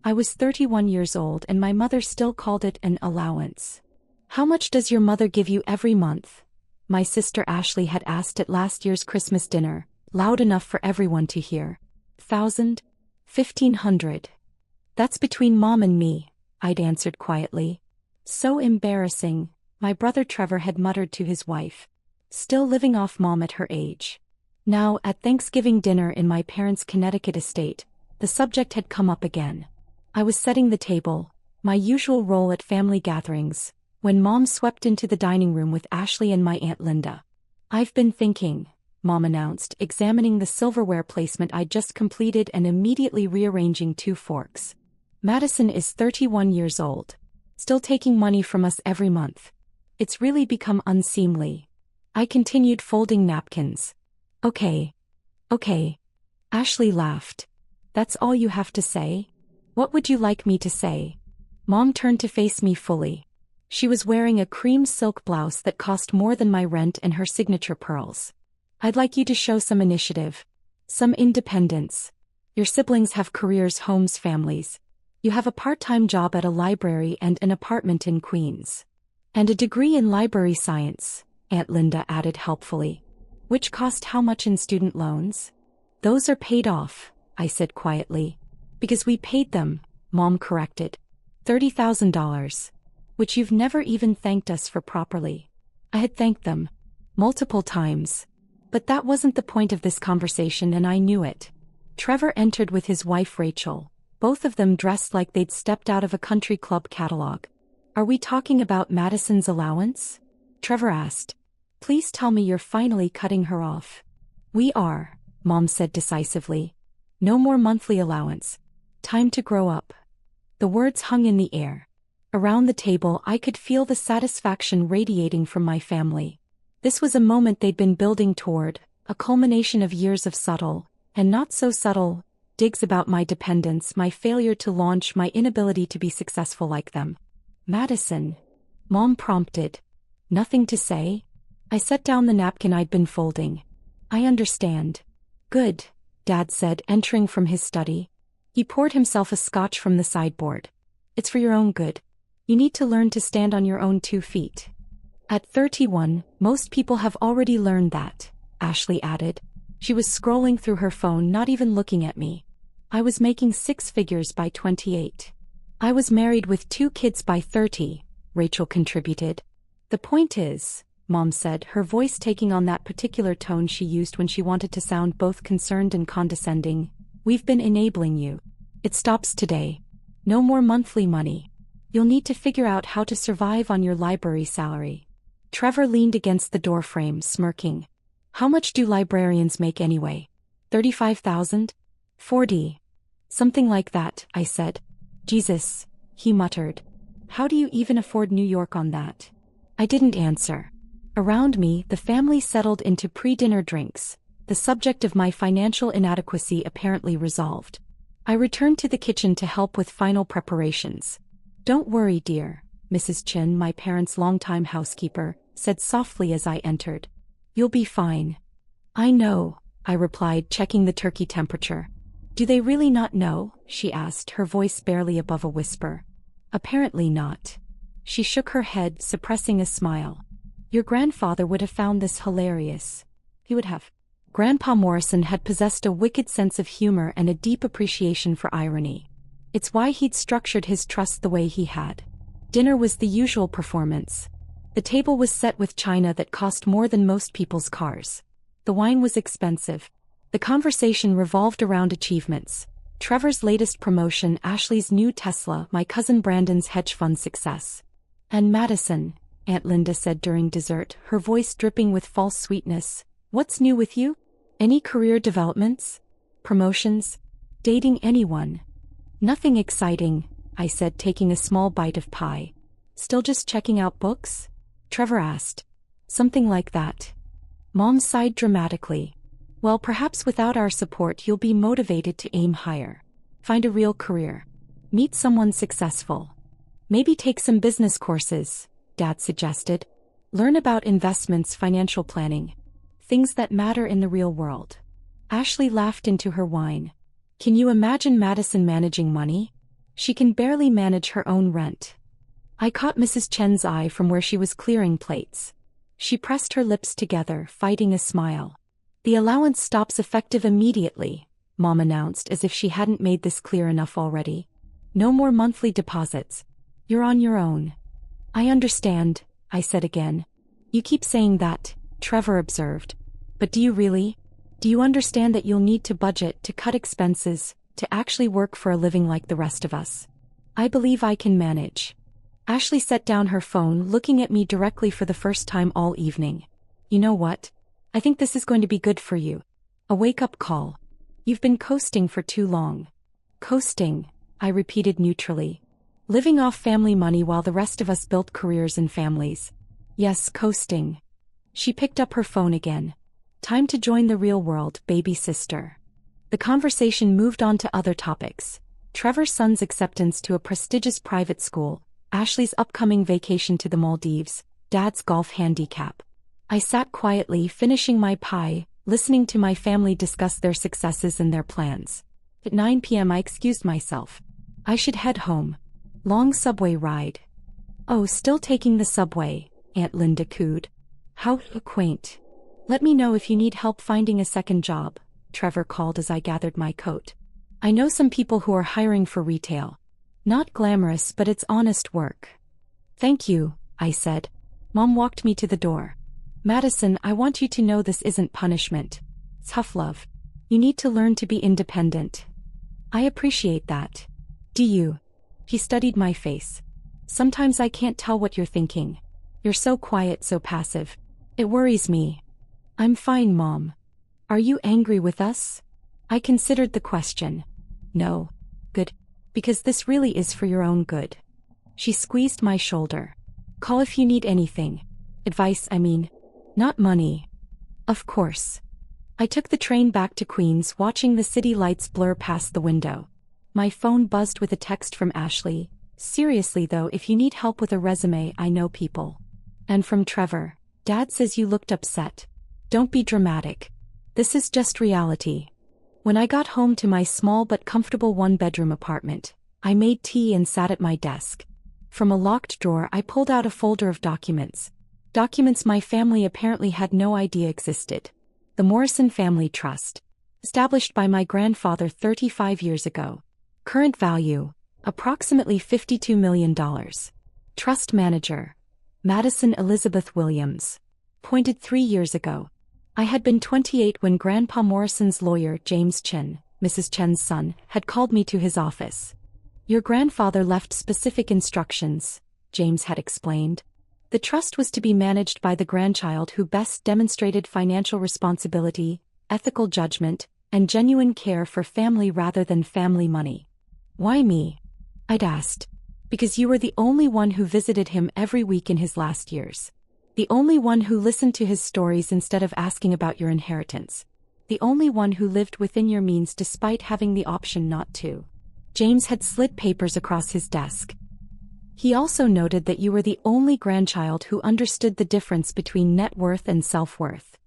I was 31 years old and my mother still called it an allowance. How much does your mother give you every month? My sister Ashley had asked at last year's Christmas dinner, loud enough for everyone to hear. 1,000? 1,500. That's between Mom and me, I'd answered quietly. So embarrassing, my brother Trevor had muttered to his wife. Still living off Mom at her age. Now, at Thanksgiving dinner in my parents' Connecticut estate, the subject had come up again. I was setting the table, my usual role at family gatherings, when Mom swept into the dining room with Ashley and my Aunt Linda. "I've been thinking," Mom announced, examining the silverware placement I'd just completed and immediately rearranging 2 forks. "Madison is 31 years old. Still taking money from us every month. It's really become unseemly." I continued folding napkins. Okay. Ashley laughed. "That's all you have to say? What would you like me to say?" Mom turned to face me fully. She was wearing a cream silk blouse that cost more than my rent and her signature pearls. "I'd like you to show some initiative. Some independence. Your siblings have careers, homes, families. You have a part-time job at a library and an apartment in Queens. And a degree in library science," Aunt Linda added helpfully. "Which cost how much in student loans?" "Those are paid off," I said quietly. "Because we paid them," Mom corrected. $30,000. Which you've never even thanked us for properly." I had thanked them. Multiple times. But that wasn't the point of this conversation and I knew it. Trevor entered with his wife Rachel, both of them dressed like they'd stepped out of a country club catalog. "Are we talking about Madison's allowance?" Trevor asked. "Please tell me you're finally cutting her off." "We are," Mom said decisively. "No more monthly allowance. Time to grow up." The words hung in the air. Around the table I could feel the satisfaction radiating from my family. This was a moment they'd been building toward, a culmination of years of subtle, and not so subtle, digs about my dependence, my failure to launch, my inability to be successful like them. "Madison," Mom prompted. "Nothing to say?" I set down the napkin I'd been folding. "I understand." "Good," Dad said, entering from his study. He poured himself a scotch from the sideboard. "It's for your own good. You need to learn to stand on your own 2 feet. At 31, most people have already learned that," Ashley added. She was scrolling through her phone, not even looking at me. "I was making 6 figures by 28. I was married with 2 kids by 30, Rachel contributed. "The point is," Mom said, her voice taking on that particular tone she used when she wanted to sound both concerned and condescending, "we've been enabling you. It stops today. No more monthly money. You'll need to figure out how to survive on your library salary." Trevor leaned against the doorframe, smirking. "How much do librarians make anyway? 35,000? 40? Something like that," I said. "Jesus," he muttered. "How do you even afford New York on that?" I didn't answer. Around me, the family settled into pre-dinner drinks, the subject of my financial inadequacy apparently resolved. I returned to the kitchen to help with final preparations. "Don't worry, dear," Mrs. Chin, my parents' longtime housekeeper, said softly as I entered. "You'll be fine." "I know," I replied, checking the turkey temperature. "Do they really not know?" she asked, her voice barely above a whisper. "Apparently not." She shook her head, suppressing a smile. "Your grandfather would have found this hilarious." He would have. Grandpa Morrison had possessed a wicked sense of humor and a deep appreciation for irony. It's why he'd structured his trust the way he had. Dinner was the usual performance. The table was set with china that cost more than most people's cars. The wine was expensive. The conversation revolved around achievements. Trevor's latest promotion, Ashley's new Tesla, my cousin Brandon's hedge fund success. "And Madison," Aunt Linda said during dessert, her voice dripping with false sweetness, "what's new with you? Any career developments? Promotions? Dating anyone?" "Nothing exciting," I said, taking a small bite of pie. "Still just checking out books?" Trevor asked. "Something like that." Mom sighed dramatically. "Well, perhaps without our support you'll be motivated to aim higher. Find a real career. Meet someone successful. Maybe take some business courses," Dad suggested. "Learn about investments, financial planning. Things that matter in the real world." Ashley laughed into her wine. "Can you imagine Madison managing money? She can barely manage her own rent. I caught Mrs. Chen's eye from where she was clearing plates. She pressed her lips together, fighting a smile. The allowance stops effective immediately, Mom announced as if she hadn't made this clear enough already. No more monthly deposits. You're on your own. I understand, I said again. You keep saying that, Trevor observed. But do you really? Do you understand that you'll need to budget, to cut expenses, to actually work for a living like the rest of us? I believe I can manage. Ashley set down her phone, looking at me directly for the first time all evening. You know what? I think this is going to be good for you. A wake-up call. You've been coasting for too long. Coasting, I repeated neutrally. Living off family money while the rest of us built careers and families. Yes, coasting. She picked up her phone again. Time to join the real world, baby sister. The conversation moved on to other topics. Trevor's son's acceptance to a prestigious private school, Ashley's upcoming vacation to the Maldives, Dad's golf handicap. I sat quietly, finishing my pie, listening to my family discuss their successes and their plans. At 9 p.m. I excused myself. I should head home. Long subway ride. Oh, still taking the subway, Aunt Linda cooed. How quaint. Let me know if you need help finding a second job, Trevor called as I gathered my coat. I know some people who are hiring for retail. Not glamorous, but it's honest work. Thank you, I said. Mom walked me to the door. Madison, I want you to know this isn't punishment. Tough love. You need to learn to be independent. I appreciate that. Do you? He studied my face. Sometimes I can't tell what you're thinking. You're so quiet, so passive. It worries me. I'm fine, Mom. Are you angry with us? I considered the question. No. Good. Because this really is for your own good. She squeezed my shoulder. Call if you need anything. Advice, I mean. Not money. Of course. I took the train back to Queens, watching the city lights blur past the window. My phone buzzed with a text from Ashley. Seriously though, if you need help with a resume, I know people. And from Trevor. Dad says you looked upset. Don't be dramatic. This is just reality. When I got home to my small but comfortable one-bedroom apartment, I made tea and sat at my desk. From a locked drawer I pulled out a folder of documents. Documents my family apparently had no idea existed. The Morrison Family Trust. Established by my grandfather 35 years ago. Current value, approximately $52 million. Trust manager, Madison Elizabeth Williams. Appointed 3 years ago. I had been 28 when Grandpa Morrison's lawyer, James Chen, Mrs. Chen's son, had called me to his office. Your grandfather left specific instructions, James had explained. The trust was to be managed by the grandchild who best demonstrated financial responsibility, ethical judgment, and genuine care for family rather than family money. Why me? I'd asked. Because you were the only one who visited him every week in his last years. The only one who listened to his stories instead of asking about your inheritance. The only one who lived within your means despite having the option not to. James had slid papers across his desk. He also noted that you were the only grandchild who understood the difference between net worth and self-worth.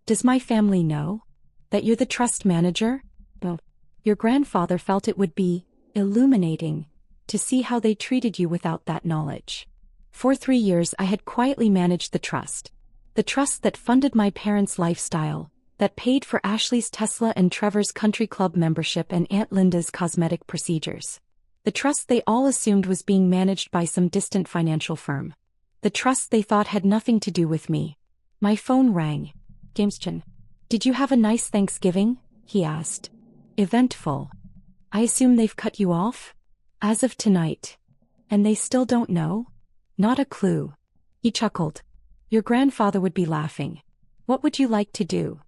Does my family know? That you're the trust manager? Well, your grandfather felt it would be illuminating to see how they treated you without that knowledge. For 3 years I had quietly managed the trust. The trust that funded my parents' lifestyle, that paid for Ashley's Tesla and Trevor's country club membership and Aunt Linda's cosmetic procedures. The trust they all assumed was being managed by some distant financial firm. The trust they thought had nothing to do with me. My phone rang. James Chen. Did you have a nice Thanksgiving? He asked. Eventful. I assume they've cut you off? As of tonight. And they still don't know? Not a clue. He chuckled. Your grandfather would be laughing. What would you like to do?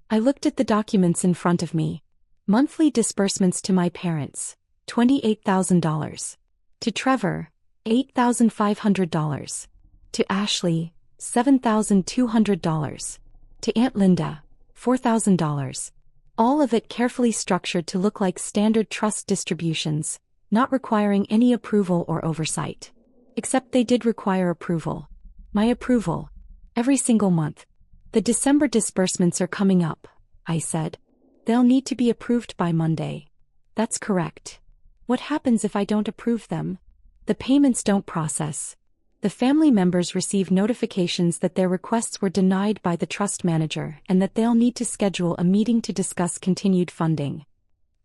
I looked at the documents in front of me. Monthly disbursements to my parents, $28,000. To Trevor, $8,500. To Ashley, $7,200. To Aunt Linda, $4,000. All of it carefully structured to look like standard trust distributions, not requiring any approval or oversight. Except they did require approval. My approval. Every single month. The December disbursements are coming up, I said. They'll need to be approved by Monday. That's correct. What happens if I don't approve them? The payments don't process. The family members receive notifications that their requests were denied by the trust manager and that they'll need to schedule a meeting to discuss continued funding.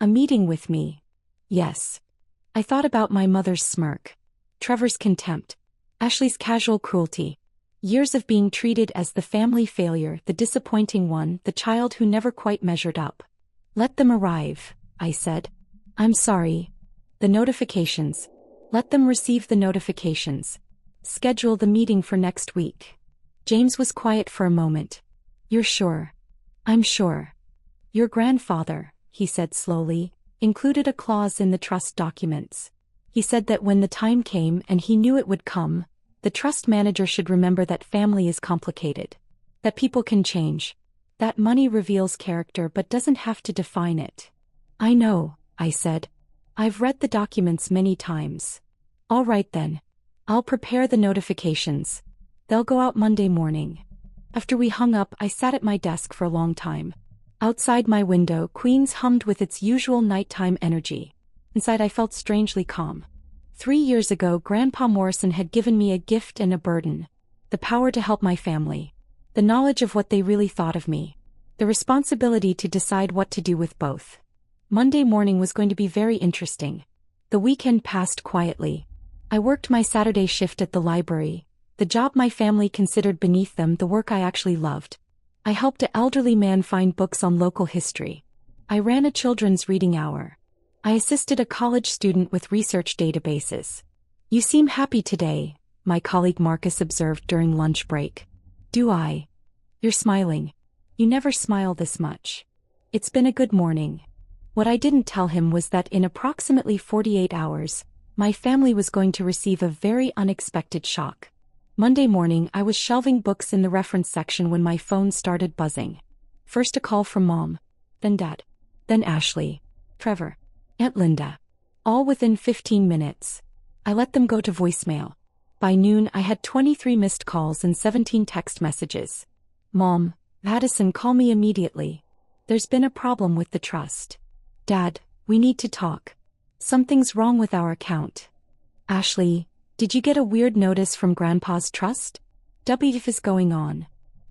A meeting with me? Yes. I thought about my mother's smirk. Trevor's contempt. Ashley's casual cruelty. Years of being treated as the family failure, the disappointing one, the child who never quite measured up. Let them arrive, I said. I'm sorry. The notifications. Let them receive the notifications. Schedule the meeting for next week. James was quiet for a moment. You're sure? I'm sure. Your grandfather, he said slowly, included a clause in the trust documents. He said that when the time came, and he knew it would come, the trust manager should remember that family is complicated. That people can change. That money reveals character but doesn't have to define it. I know, I said. I've read the documents many times. All right then. I'll prepare the notifications. They'll go out Monday morning. After we hung up, I sat at my desk for a long time. Outside my window, Queens hummed with its usual nighttime energy. Inside I felt strangely calm. 3 years ago, Grandpa Morrison had given me a gift and a burden. The power to help my family. The knowledge of what they really thought of me. The responsibility to decide what to do with both. Monday morning was going to be very interesting. The weekend passed quietly. I worked my Saturday shift at the library, the job my family considered beneath them, the work I actually loved. I helped an elderly man find books on local history. I ran a children's reading hour. I assisted a college student with research databases. You seem happy today, my colleague Marcus observed during lunch break. Do I? You're smiling. You never smile this much. It's been a good morning. What I didn't tell him was that in approximately 48 hours, my family was going to receive a very unexpected shock. Monday morning, I was shelving books in the reference section when my phone started buzzing. First a call from Mom, then Dad, then Ashley, Trevor, Aunt Linda. All within 15 minutes. I let them go to voicemail. By noon, I had 23 missed calls and 17 text messages. Mom, Madison, call me immediately. There's been a problem with the trust. Dad, we need to talk. Something's wrong with our account. Ashley, did you get a weird notice from Grandpa's trust? What is going on?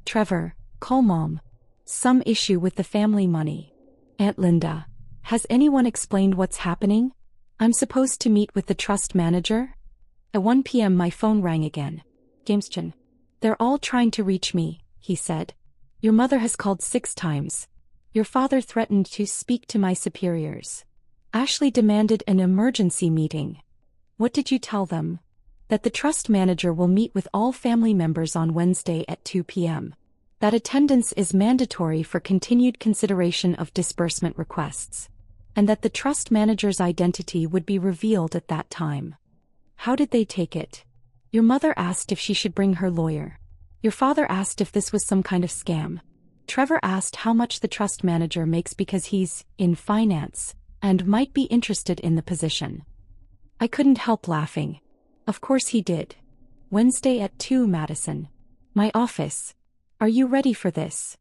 Trevor, call Mom. Some issue with the family money. Aunt Linda, has anyone explained what's happening? I'm supposed to meet with the trust manager? At 1 p.m. my phone rang again. James Chin. They're all trying to reach me, he said. Your mother has called 6 times. Your father threatened to speak to my superiors. Ashley demanded an emergency meeting. What did you tell them? That the trust manager will meet with all family members on Wednesday at 2 p.m. That attendance is mandatory for continued consideration of disbursement requests. And that the trust manager's identity would be revealed at that time. How did they take it? Your mother asked if she should bring her lawyer. Your father asked if this was some kind of scam. Trevor asked how much the trust manager makes because he's in finance and might be interested in the position. I couldn't help laughing. Of course he did. Wednesday at 2, Madison. My office. Are you ready for this?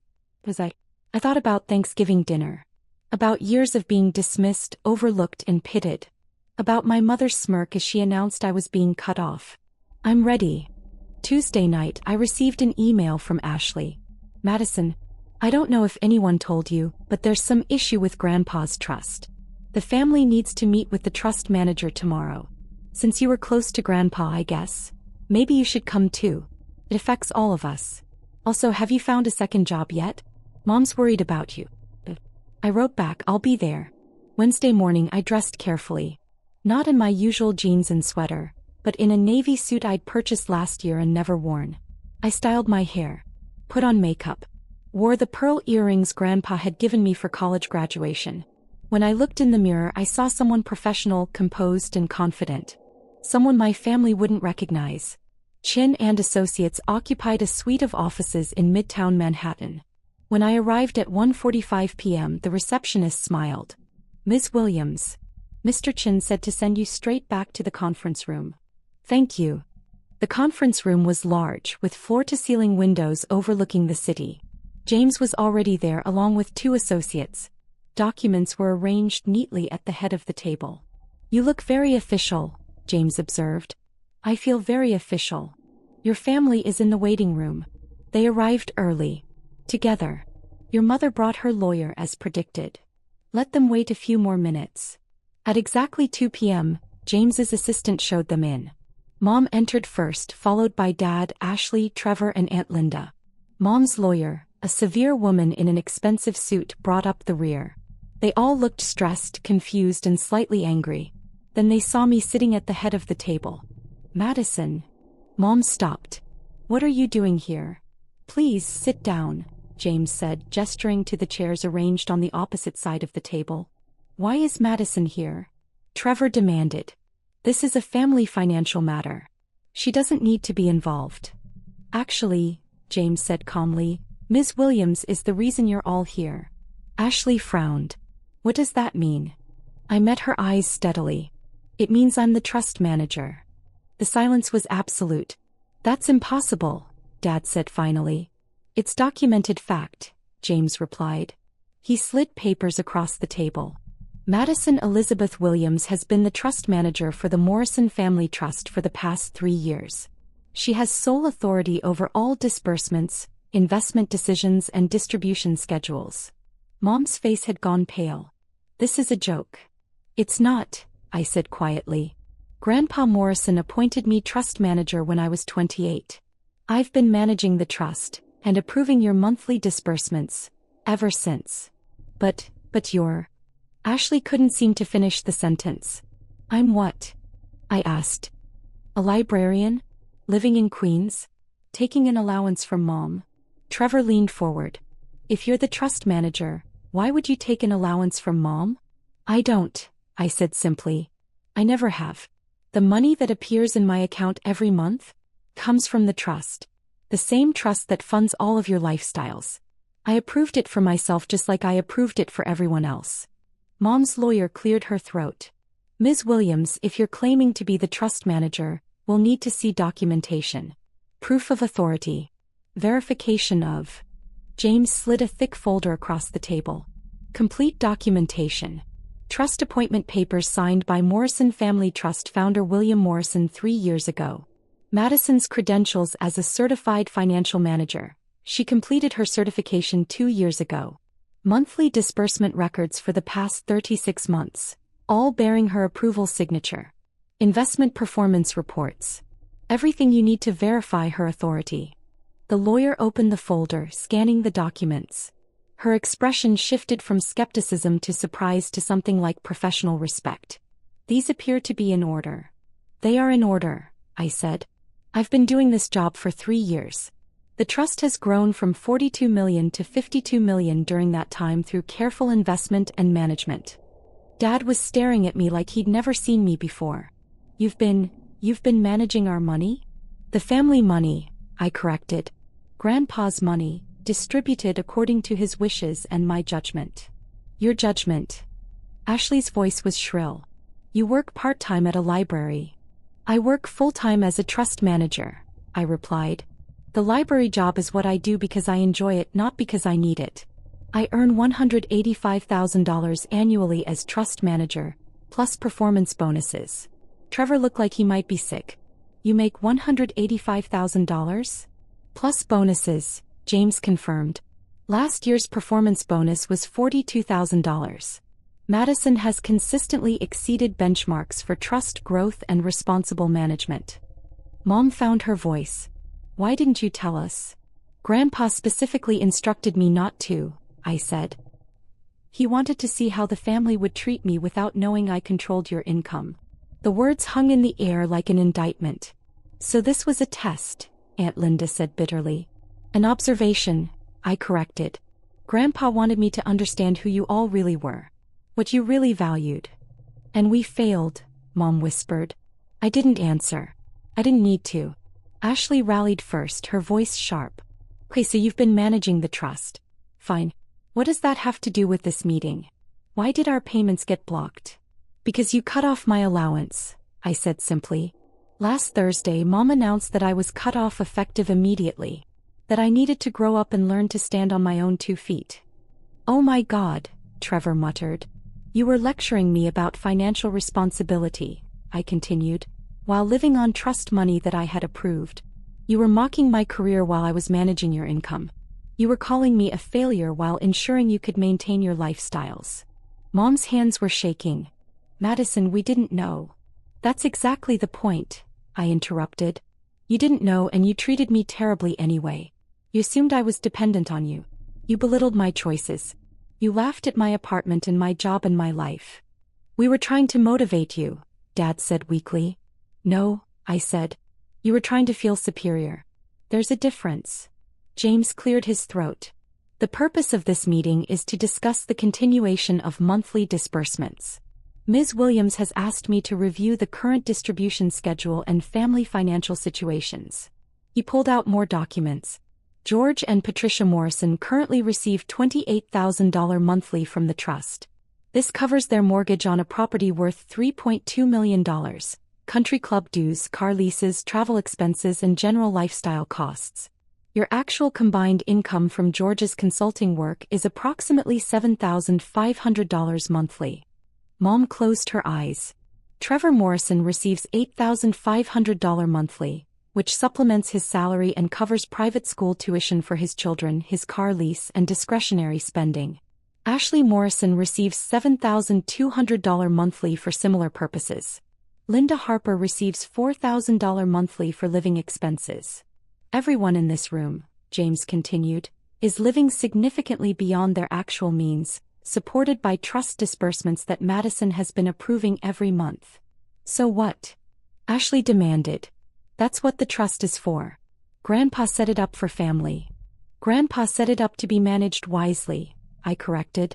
I thought about Thanksgiving dinner. About years of being dismissed, overlooked and pitted. About my mother's smirk as she announced I was being cut off. I'm ready. Tuesday night I received an email from Ashley. Madison, I don't know if anyone told you, but there's some issue with Grandpa's trust. The family needs to meet with the trust manager tomorrow. Since you were close to Grandpa, I guess. Maybe you should come too. It affects all of us. Also, have you found a second job yet? Mom's worried about you. I wrote back, I'll be there. Wednesday morning I dressed carefully. Not in my usual jeans and sweater, but in a navy suit I'd purchased last year and never worn. I styled my hair. Put on makeup. Wore the pearl earrings Grandpa had given me for college graduation. When I looked in the mirror, I saw someone professional, composed and confident. Someone my family wouldn't recognize. Chin and Associates occupied a suite of offices in Midtown Manhattan. When I arrived at 1:45 p.m., the receptionist smiled. Ms. Williams. Mr. Chin said to send you straight back to the conference room. Thank you. The conference room was large, with floor-to-ceiling windows overlooking the city. James was already there along with 2 associates. Documents were arranged neatly at the head of the table. You look very official, James observed. I feel very official. Your family is in the waiting room. They arrived early. Together. Your mother brought her lawyer as predicted. Let them wait a few more minutes. At exactly 2 p.m., James's assistant showed them in. Mom entered first, followed by Dad, Ashley, Trevor, and Aunt Linda. Mom's lawyer, a severe woman in an expensive suit, brought up the rear. They all looked stressed, confused, and slightly angry. Then they saw me sitting at the head of the table. Madison. Mom stopped. What are you doing here? Please sit down, James said, gesturing to the chairs arranged on the opposite side of the table. Why is Madison here? Trevor demanded. This is a family financial matter. She doesn't need to be involved. Actually, James said calmly, Ms. Williams is the reason you're all here. Ashley frowned. What does that mean? I met her eyes steadily. It means I'm the trust manager. The silence was absolute. That's impossible, Dad said finally. It's documented fact, James replied. He slid papers across the table. Madison Elizabeth Williams has been the trust manager for the Morrison Family Trust for the past 3 years. She has sole authority over all disbursements, investment decisions, and distribution schedules. Mom's face had gone pale. This is a joke. It's not, I said quietly. Grandpa Morrison appointed me trust manager when I was 28. I've been managing the trust and approving your monthly disbursements ever since. But you're... Ashley couldn't seem to finish the sentence. I'm what? I asked. A librarian? Living in Queens? Taking an allowance from Mom? Trevor leaned forward. If you're the trust manager, why would you take an allowance from Mom? I don't, I said simply. I never have. The money that appears in my account every month comes from the trust. The same trust that funds all of your lifestyles. I approved it for myself just like I approved it for everyone else. Mom's lawyer cleared her throat. Ms. Williams, if you're claiming to be the trust manager, we'll need to see documentation. Proof of authority. Verification of. James slid a thick folder across the table. Complete documentation. Trust appointment papers signed by Morrison Family Trust founder William Morrison 3 years ago. Madison's credentials as a certified financial manager. She completed her certification 2 years ago. Monthly disbursement records for the past 36 months, all bearing her approval signature. Investment performance reports. Everything you need to verify her authority. The lawyer opened the folder, scanning the documents. Her expression shifted from skepticism to surprise to something like professional respect. These appear to be in order. They are in order, I said. I've been doing this job for 3 years. The trust has grown from 42 million to 52 million during that time through careful investment and management. Dad was staring at me like he'd never seen me before. You've been managing our money? The family money, I corrected. Grandpa's money, distributed according to his wishes and my judgment. Your judgment. Ashley's voice was shrill. You work part-time at a library. I work full-time as a trust manager, I replied. The library job is what I do because I enjoy it, not because I need it. I earn $185,000 annually as trust manager, plus performance bonuses. Trevor looked like he might be sick. You make $185,000? Plus bonuses, James confirmed. Last year's performance bonus was $42,000. Madison has consistently exceeded benchmarks for trust growth and responsible management. Mom found her voice. Why didn't you tell us? Grandpa specifically instructed me not to, I said. He wanted to see how the family would treat me without knowing I controlled your income. The words hung in the air like an indictment. So this was a test, Aunt Linda said bitterly. An observation, I corrected. Grandpa wanted me to understand who you all really were. What you really valued. And we failed, Mom whispered. I didn't answer. I didn't need to. Ashley rallied first, her voice sharp. Okay, so you've been managing the trust. Fine. What does that have to do with this meeting? Why did our payments get blocked? Because you cut off my allowance, I said simply. Last Thursday, Mom announced that I was cut off effective immediately. That I needed to grow up and learn to stand on my own 2 feet. Oh my God, Trevor muttered. You were lecturing me about financial responsibility, I continued, while living on trust money that I had approved. You were mocking my career while I was managing your income. You were calling me a failure while ensuring you could maintain your lifestyles. Mom's hands were shaking. Madison, we didn't know. That's exactly the point, I interrupted. You didn't know and you treated me terribly anyway. You assumed I was dependent on you. You belittled my choices. You laughed at my apartment and my job and my life. We were trying to motivate you, Dad said weakly. No, I said. You were trying to feel superior. There's a difference. James cleared his throat. The purpose of this meeting is to discuss the continuation of monthly disbursements. Ms. Williams has asked me to review the current distribution schedule and family financial situations. He pulled out more documents. George and Patricia Morrison currently receive $28,000 monthly from the trust. This covers their mortgage on a property worth $3.2 million, country club dues, car leases, travel expenses, and general lifestyle costs. Your actual combined income from George's consulting work is approximately $7,500 monthly. Mom closed her eyes. Trevor Morrison receives $8,500 monthly, which supplements his salary and covers private school tuition for his children, his car lease, and discretionary spending. Ashley Morrison receives $7,200 monthly for similar purposes. Linda Harper receives $4,000 monthly for living expenses. Everyone in this room, James continued, is living significantly beyond their actual means, supported by trust disbursements that Madison has been approving every month. So what? Ashley demanded. That's what the trust is for. Grandpa set it up for family. Grandpa set it up to be managed wisely, I corrected.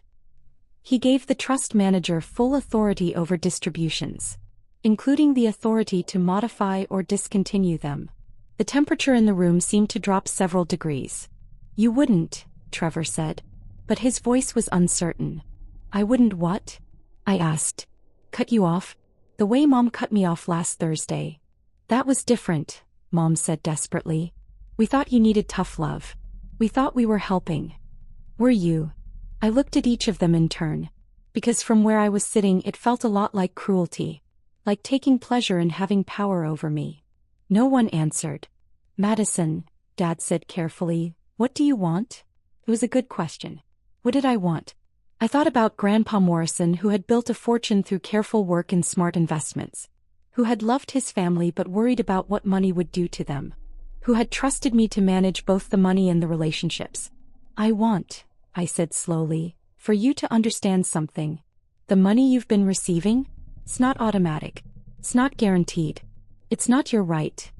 He gave the trust manager full authority over distributions, including the authority to modify or discontinue them. The temperature in the room seemed to drop several degrees. You wouldn't, Trevor said. But his voice was uncertain. I wouldn't what? I asked. Cut you off? The way Mom cut me off last Thursday. That was different, Mom said desperately. We thought you needed tough love. We thought we were helping. Were you? I looked at each of them in turn. Because from where I was sitting it felt a lot like cruelty. Like taking pleasure in having power over me. No one answered. Madison, Dad said carefully, what do you want? It was a good question. What did I want? I thought about Grandpa Morrison, who had built a fortune through careful work and smart investments. Who had loved his family but worried about what money would do to them. Who had trusted me to manage both the money and the relationships. I want, I said slowly, for you to understand something. The money you've been receiving? It's not automatic. It's not guaranteed. It's not your right.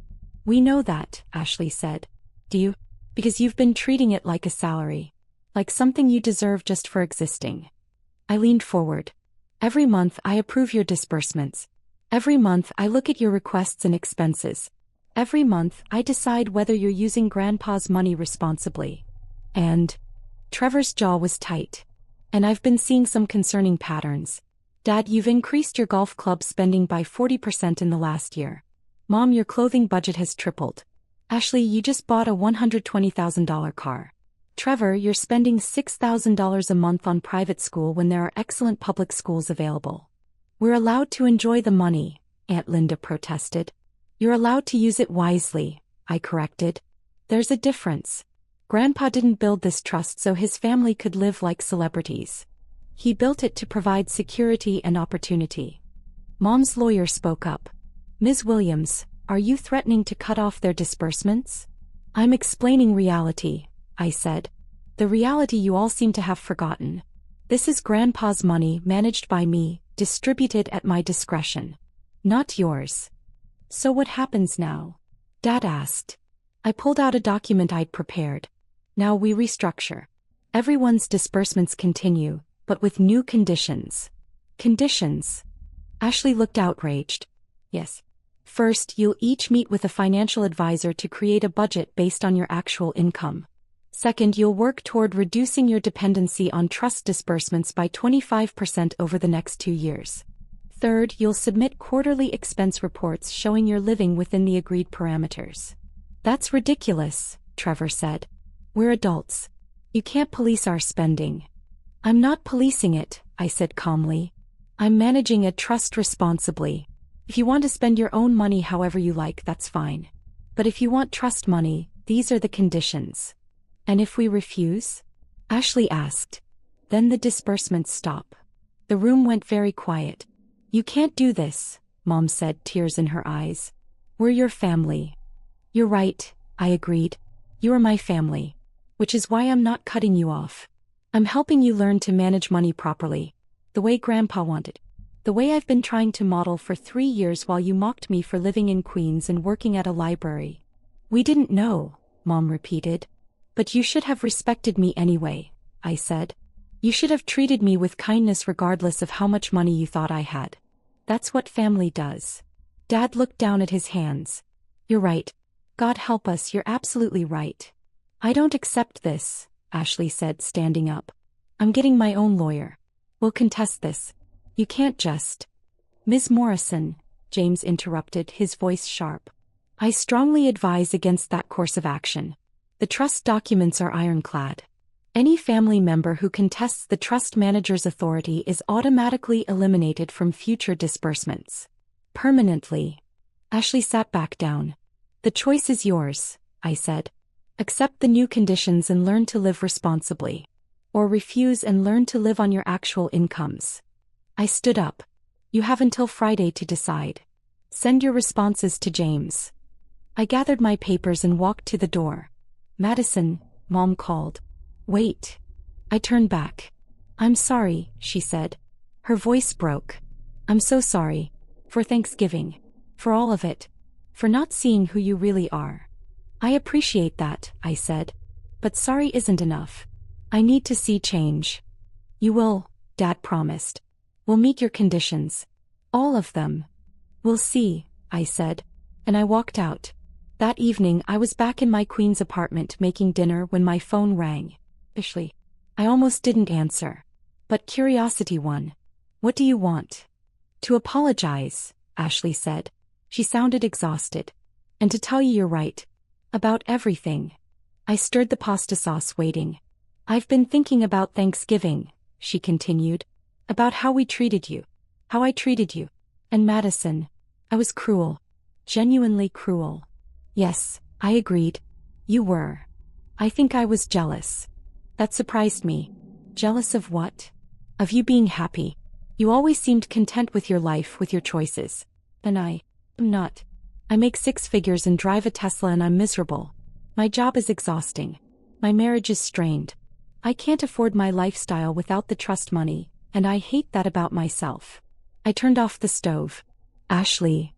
We know that, Ashley said. Do you? Because you've been treating it like a salary. Like something you deserve just for existing. I leaned forward. Every month I approve your disbursements. Every month I look at your requests and expenses. Every month I decide whether you're using Grandpa's money responsibly. And Trevor's jaw was tight. And I've been seeing some concerning patterns. Dad, you've increased your golf club spending by 40% in the last year. Mom, your clothing budget has tripled. Ashley, you just bought a $120,000 car. Trevor, you're spending $6,000 a month on private school when there are excellent public schools available. We're allowed to enjoy the money, Aunt Linda protested. You're allowed to use it wisely, I corrected. There's a difference. Grandpa didn't build this trust so his family could live like celebrities. He built it to provide security and opportunity. Mom's lawyer spoke up. Ms. Williams, are you threatening to cut off their disbursements? I'm explaining reality, I said. The reality you all seem to have forgotten. This is Grandpa's money managed by me, distributed at my discretion. Not yours. So what happens now? Dad asked. I pulled out a document I'd prepared. Now we restructure. Everyone's disbursements continue, but with new conditions. Conditions? Ashley looked outraged. Yes. First, you'll each meet with a financial advisor to create a budget based on your actual income. Second, you'll work toward reducing your dependency on trust disbursements by 25% over the next 2 years. Third, you'll submit quarterly expense reports showing you're living within the agreed parameters. That's ridiculous, Trevor said. We're adults. You can't police our spending. I'm not policing it, I said calmly. I'm managing a trust responsibly. If you want to spend your own money however you like, that's fine. But if you want trust money, these are the conditions. And if we refuse? Ashley asked. Then the disbursements stop. The room went very quiet. You can't do this, Mom said, tears in her eyes. We're your family. You're right, I agreed. You are my family. Which is why I'm not cutting you off. I'm helping you learn to manage money properly. The way Grandpa wanted. The way I've been trying to model for 3 years while you mocked me for living in Queens and working at a library. We didn't know, Mom repeated. But you should have respected me anyway, I said. You should have treated me with kindness regardless of how much money you thought I had. That's what family does. Dad looked down at his hands. You're right. God help us, you're absolutely right. I don't accept this, Ashley said, standing up. I'm getting my own lawyer. We'll contest this. You can't just. Ms. Morrison, James interrupted, his voice sharp. I strongly advise against that course of action. The trust documents are ironclad. Any family member who contests the trust manager's authority is automatically eliminated from future disbursements. Permanently. Ashley sat back down. The choice is yours, I said. Accept the new conditions and learn to live responsibly. Or refuse and learn to live on your actual incomes. I stood up. You have until Friday to decide. Send your responses to James. I gathered my papers and walked to the door. Madison, Mom called. Wait. I turned back. I'm sorry, she said. Her voice broke. I'm so sorry. For Thanksgiving. For all of it. For not seeing who you really are. I appreciate that, I said. But sorry isn't enough. I need to see change. You will, Dad promised. We'll meet your conditions. All of them. We'll see, I said. And I walked out. That evening I was back in my Queens apartment making dinner when my phone rang. Ashley. I almost didn't answer. But curiosity won. What do you want? To apologize, Ashley said. She sounded exhausted. And to tell you you're right. About everything. I stirred the pasta sauce, waiting. I've been thinking about Thanksgiving, she continued. About how we treated you. How I treated you. And Madison. I was cruel. Genuinely cruel. Yes, I agreed. You were. I think I was jealous. That surprised me. Jealous of what? Of you being happy. You always seemed content with your life, with your choices. And I'm not. I make 6 figures and drive a Tesla and I'm miserable. My job is exhausting. My marriage is strained. I can't afford my lifestyle without the trust money, and I hate that about myself. I turned off the stove. Ashley.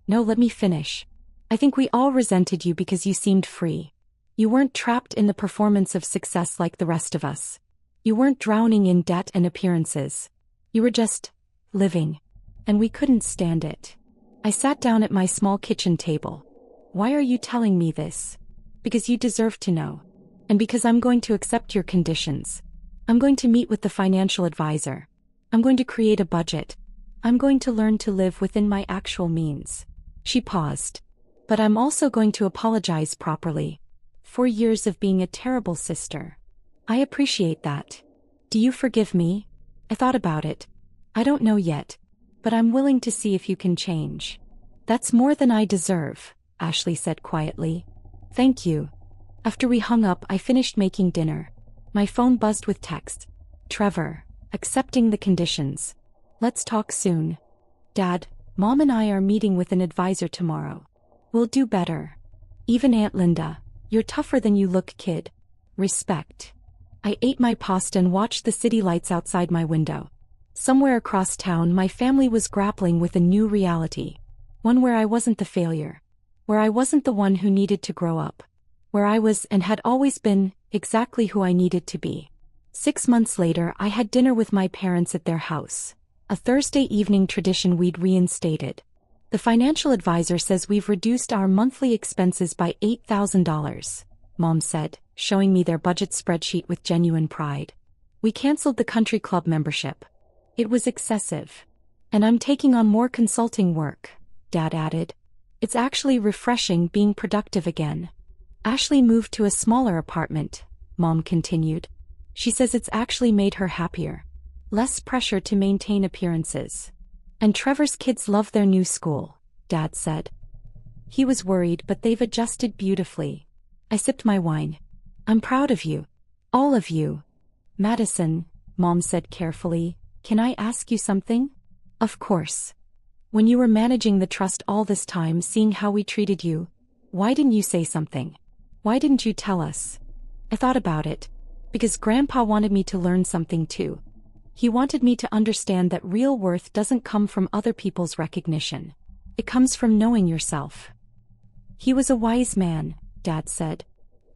No, let me finish. I think we all resented you because you seemed free. You weren't trapped in the performance of success like the rest of us. You weren't drowning in debt and appearances. You were just living. And we couldn't stand it. I sat down at my small kitchen table. Why are you telling me this? Because you deserve to know. And because I'm going to accept your conditions. I'm going to meet with the financial advisor. I'm going to create a budget. I'm going to learn to live within my actual means. She paused. But I'm also going to apologize properly. 4 years of being a terrible sister. I appreciate that. Do you forgive me? I thought about it. I don't know yet. But I'm willing to see if you can change. That's more than I deserve, Ashley said quietly. Thank you. After we hung up, I finished making dinner. My phone buzzed with text. Trevor, accepting the conditions. Let's talk soon. Dad, Mom and I are meeting with an advisor tomorrow. We'll do better. Even Aunt Linda, you're tougher than you look, kid. Respect. I ate my pasta and watched the city lights outside my window. Somewhere across town, my family was grappling with a new reality. One where I wasn't the failure. Where I wasn't the one who needed to grow up. Where I was and had always been exactly who I needed to be. 6 months later, I had dinner with my parents at their house. A Thursday evening tradition we'd reinstated. The financial advisor says we've reduced our monthly expenses by $8,000, Mom said, showing me their budget spreadsheet with genuine pride. We canceled the country club membership. It was excessive. And I'm taking on more consulting work, Dad added. It's actually refreshing being productive again. Ashley moved to a smaller apartment, Mom continued. She says it's actually made her happier. Less pressure to maintain appearances. And Trevor's kids love their new school, Dad said. He was worried, but they've adjusted beautifully. I sipped my wine. I'm proud of you. All of you. Madison, Mom said carefully, can I ask you something? Of course. When you were managing the trust all this time, seeing how we treated you, why didn't you say something? Why didn't you tell us? I thought about it. Because Grandpa wanted me to learn something too. He wanted me to understand that real worth doesn't come from other people's recognition. It comes from knowing yourself. He was a wise man, Dad said.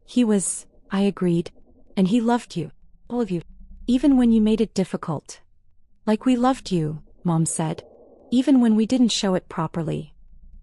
He was, I agreed. And he loved you. All of you. Even when you made it difficult. Like we loved you, Mom said. Even when we didn't show it properly.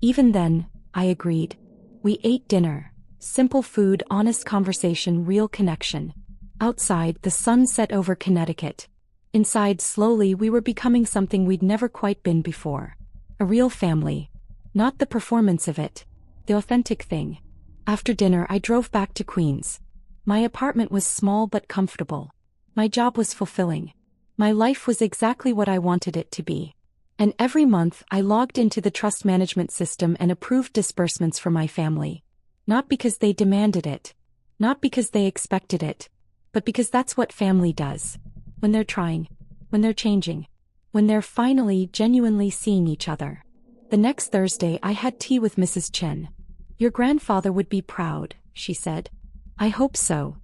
Even then, I agreed. We ate dinner. Simple food, honest conversation, real connection. Outside, the sun set over Connecticut. Inside, slowly, we were becoming something we'd never quite been before. A real family. Not the performance of it. The authentic thing. After dinner, I drove back to Queens. My apartment was small but comfortable. My job was fulfilling. My life was exactly what I wanted it to be. And every month, I logged into the trust management system and approved disbursements for my family. Not because they demanded it. Not because they expected it. But because that's what family does. When they're trying. When they're changing. When they're finally, genuinely seeing each other. The next Thursday, I had tea with Mrs. Chen. Your grandfather would be proud, she said. I hope so.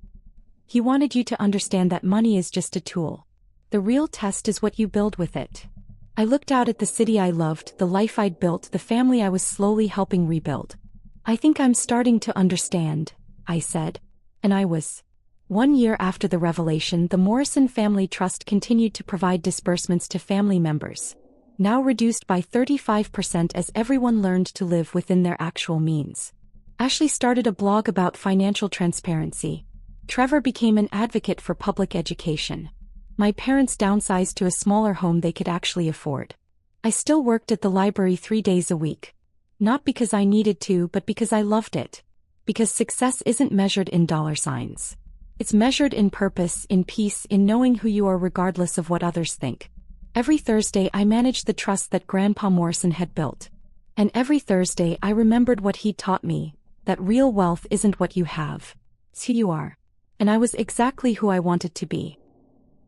He wanted you to understand that money is just a tool. The real test is what you build with it. I looked out at the city I loved, the life I'd built, the family I was slowly helping rebuild. I think I'm starting to understand, I said. And I was. 1 year after the revelation, the Morrison Family Trust continued to provide disbursements to family members. Now reduced by 35% as everyone learned to live within their actual means. Ashley started a blog about financial transparency. Trevor became an advocate for public education. My parents downsized to a smaller home they could actually afford. I still worked at the library 3 days a week. Not because I needed to, but because I loved it. Because success isn't measured in dollar signs. It's measured in purpose, in peace, in knowing who you are regardless of what others think. Every Thursday I managed the trust that Grandpa Morrison had built. And every Thursday I remembered what he'd taught me, that real wealth isn't what you have. It's who you are. And I was exactly who I wanted to be.